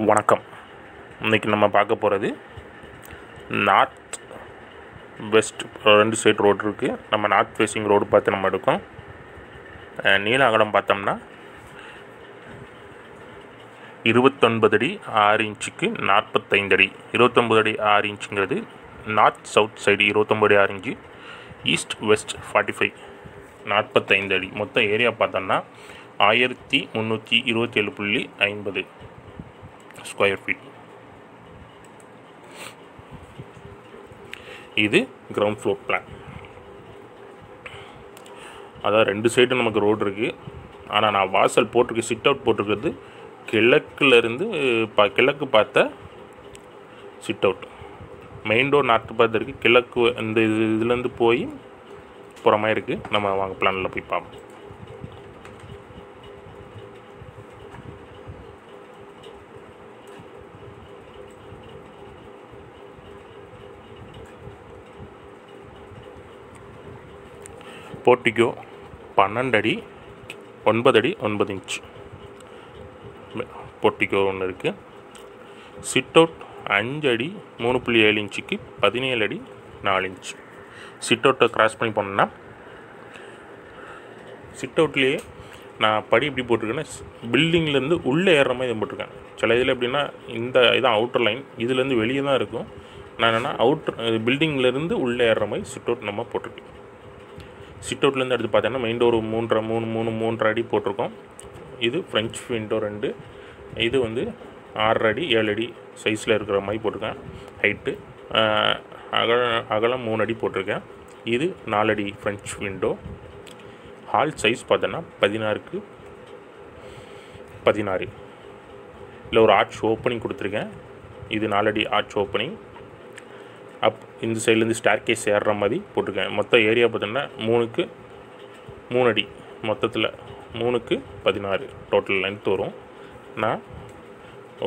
வணக்கம். இன்றைக்கி நம்ம பார்க்க போகிறது நார்த் வெஸ்ட் ரெண்டு சைடு ரோடு இருக்குது. நம்ம நார்த் ஃபேஸிங் ரோடு பார்த்து நம்ம எடுக்கோம். நீள அகலம் பார்த்தோம்னா 29 அடி 6 இன்ச்சுக்கு 45 அடி. 29 அடி 6 இன்ச்சுங்கிறது நார்த் சவுத் சைடு 29 அடி 6 இன்ச்சு, ஈஸ்ட் வெஸ்ட் 45 45 அடி. மொத்த ஏரியா பார்த்தோம்னா 1327.50 ஸ்கொயர் ஃபீட். இது கிரவுண்ட் ஃப்ளோர் பிளான். அதாவது ரெண்டு சைடு நமக்கு ரோடு இருக்குது. ஆனால் நான் வாசல் போட்டிருக்கு, சிட் அவுட் போட்டிருக்கிறது கிழக்குலேருந்து கிழக்கு பார்த்த sit out. Main door north பார்த்து இருக்குது, கிழக்கு இந்த இதுலேருந்து போய் புறமாக இருக்குது. நம்ம வாங்க பிளானில் போய் பார்ப்போம். போர்ட்டிகோ 12 அடி 9 அடி 9 இன்ச் போர்ட்டிகோ ஒன்று இருக்குது. சிட் அவுட் 5 அடி 3.7 இன்ச்சுக்கு 17 அடி 4 இன்ச். சிட் அவுட்டை கிராஸ் பண்ணி போனோன்னா சிட் அவுட்லேயே நான் படி எப்படி போட்டிருக்கேன்னா பில்டிங்லேருந்து உள்ளே ஏறுற மாதிரி போட்டிருக்கேன். சில இதில் எப்படின்னா இந்த இதான் அவுட்டர் லைன், இதுலேருந்து வெளியே தான் இருக்கும். நான் என்னென்னா பில்டிங்லேருந்து உள்ளே ஏறுற மாதிரி சிட் அவுட் நம்ம போட்டிருக்கேன். சிட் அவுட்லேருந்து எடுத்து பார்த்தோன்னா மெயின் டோர் 3.5 அடி போட்டிருக்கோம். இது ஃப்ரெஞ்ச் விண்டோ 2. இது வந்து 6 அடி 7 அடி சைஸில் இருக்கிற மாதிரி போட்டிருக்கேன். ஹைட்டு அகலம் 3 அடி போட்டிருக்கேன். இது 4 அடி ஃப்ரெஞ்ச் விண்டோ. ஹால் சைஸ் பார்த்தோன்னா 16க்கு 16. இல்லை ஒரு ஆர்ச் ஓப்பனிங் கொடுத்துருக்கேன். இது 4 அடி ஆர்ச் ஓப்பனிங். இந்த சைட்லேருந்து ஸ்டேர் கேஸ் ஏறுற மாதிரி போட்டிருக்கேன். மொத்த ஏரியா பார்த்தோன்னா 3க்கு 3 அடி, மொத்தத்தில் 3க்கு 16 டோட்டல் லென்த் வரும். நான்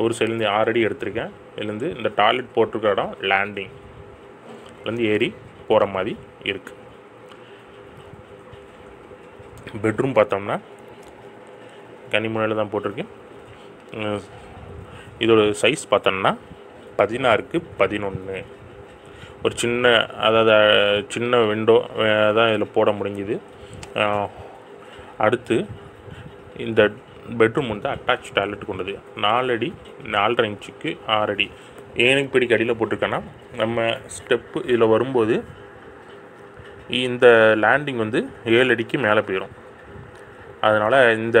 ஒரு சைட்லேருந்து 6 அடி எடுத்திருக்கேன். இதுலேருந்து இந்த டாய்லெட் போட்டிருக்க இடம் லேண்டிங்லேருந்து ஏறி போகிற மாதிரி இருக்குது. பெட்ரூம் பார்த்தோம்னா கன்னிமுனையில் தான் போட்டிருக்கேன். இதோட சைஸ் பார்த்தோம்னா 16க்கு 11. ஒரு சின்ன, அதாவது சின்ன விண்டோ தான் இதில் போட முடிஞ்சுது. அடுத்து இந்த பெட்ரூம் வந்து அட்டாச் டாய்லெட் கொண்டது. 4 அடி 4.5 இன்ச்சுக்கு 6 அடி. ஏனுக்கு பிடிக்க அடியில் போட்டிருக்கேன்னா நம்ம ஸ்டெப்பு இதில் வரும்போது இந்த லேண்டிங் வந்து 7 அடிக்கு மேலே போயிடும். அதனால் இந்த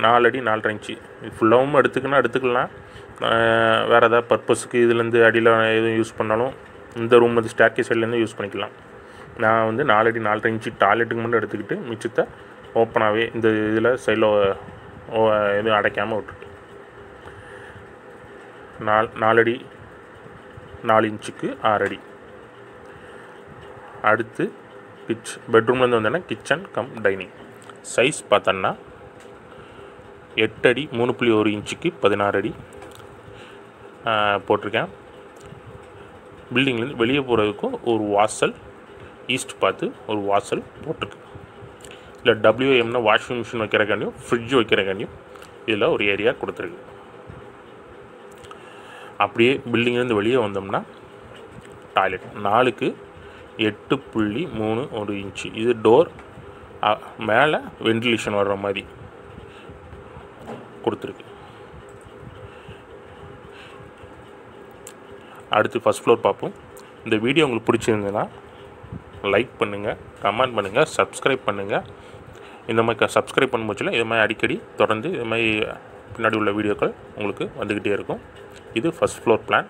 4 அடி 4.5 இன்ச்சு ஃபுல்லாகவும் எடுத்துக்கலாம். வேறு ஏதாவது பர்பஸுக்கு இதுலேருந்து அடியில் எதுவும் யூஸ் பண்ணாலும் இந்த ரூம் வந்து ஸ்டேர்கேஸ் சைட்லேருந்து யூஸ் பண்ணிக்கலாம். நான் வந்து 4 அடி 4.5 இன்ச்சு டாய்லெட்டுக்கு மட்டும் எடுத்துக்கிட்டு மிச்சத்தை ஓப்பனாகவே இந்த இதில் சைடில் எதுவும் அடைக்காமல் விட்டுட்டு 4 அடி 4 இன்ச்சுக்கு 6 அடி. அடுத்து பெட்ரூம்லேருந்து வந்தோன்னா கிச்சன் கம் டைனிங். சைஸ் பார்த்தோன்னா 8 அடி 3.1 இன்ச்சுக்கு 16 அடி போட்டிருக்கேன். பில்டிங்லேருந்து வெளியே போகிறதுக்கும் ஒரு வாசல் ஈஸ்ட் பார்த்து ஒரு வாசல் போட்டிருக்கு. இல்லை WMனா வாஷிங் மிஷின் வைக்கிறக்காண்டியும் ஃப்ரிட்ஜ் வைக்கிறக்காண்டியும் இதில் ஒரு ஏரியா கொடுத்துருக்கு. அப்படியே பில்டிங்லேருந்து வெளியே வந்தோம்னா டாய்லெட் 4க்கு 8.3 இன்ச்சு. இது டோர் மேலே வென்டிலேஷன் வர்ற மாதிரி கொடுத்துருக்கு. அடுத்து ஃபஸ்ட் ஃப்ளோர் பார்ப்போம். இந்த வீடியோ உங்களுக்கு பிடிச்சிருந்ததுன்னா லைக் பண்ணுங்கள், கமெண்ட் பண்ணுங்கள், சப்ஸ்கிரைப் பண்ணுங்கள். இந்த மாதிரி சப்ஸ்கிரைப் பண்ண முச்சில் இது மாதிரி அடிக்கடி தொடர்ந்து இது மாதிரி பின்னாடி உள்ள வீடியோக்கள் உங்களுக்கு வந்துக்கிட்டே இருக்கும். இது ஃபஸ்ட் ஃப்ளோர் பிளான்.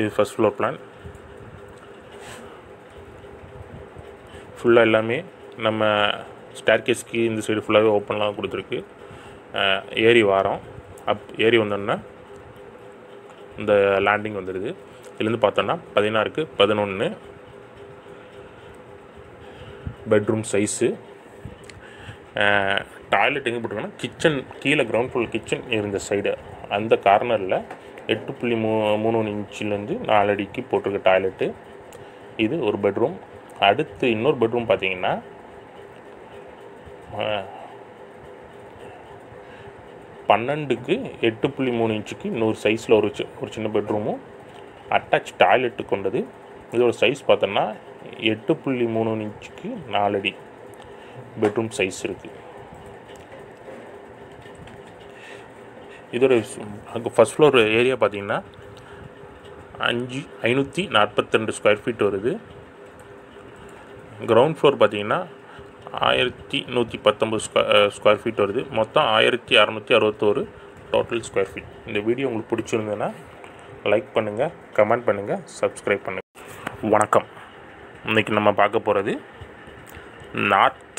இது ஃபஸ்ட் ஃப்ளோர் பிளான். ஃபுல்லாக எல்லாமே நம்ம ஸ்டேர்கேஸ்க்கு இந்த சைடு ஃபுல்லாகவே ஓப்பன்லாம் கொடுத்துருக்கு. ஏரி வாரம் ஏரி வந்தோன்னா இந்த லேண்டிங் வந்துடுது. இதுலேருந்து பார்த்தோன்னா 16க்கு 11 பெட்ரூம் சைஸு. டாய்லெட் எங்கே போட்டிருக்கோன்னா கிச்சன் கீழே கிரவுண்ட் ஃப்ளோர் கிச்சன் இருந்த சைடு அந்த கார்னரில் 8.3 இன்ச்சிலேருந்து 4 அடிக்கு போட்டிருக்க டாய்லெட்டு. இது ஒரு பெட்ரூம். அடுத்து இன்னொரு பெட்ரூம் பார்த்தீங்கன்னா 12க்கு 8.3 இன்ச்சுக்கு இன்னொரு சைஸில் ஒரு சின்ன பெட்ரூமும் அட்டாச் டாய்லெட்டு கொண்டது. இதோட சைஸ் பார்த்தோன்னா 8.3 இன்ச்சுக்கு 4 அடி பெட்ரூம் சைஸ் இருக்குது. இதோட ஃபஸ்ட் ஃப்ளோர் ஏரியா பார்த்திங்கன்னா 542 ஸ்கொயர் ஃபீட் வருது. கிரவுண்ட் ஃப்ளோர் பார்த்திங்கன்னா 1119 ஸ்கொயர் ஃபீட் வருது. மொத்தம் 1661 டோட்டல் ஸ்கொயர் ஃபீட். இந்த வீடியோ உங்களுக்கு பிடிச்சிருந்ததுன்னா லைக் பண்ணுங்கள், கமெண்ட் பண்ணுங்கள், சப்ஸ்கிரைப் பண்ணுங்கள். வணக்கம். இன்றைக்கி நம்ம பார்க்க போகிறது நார்த்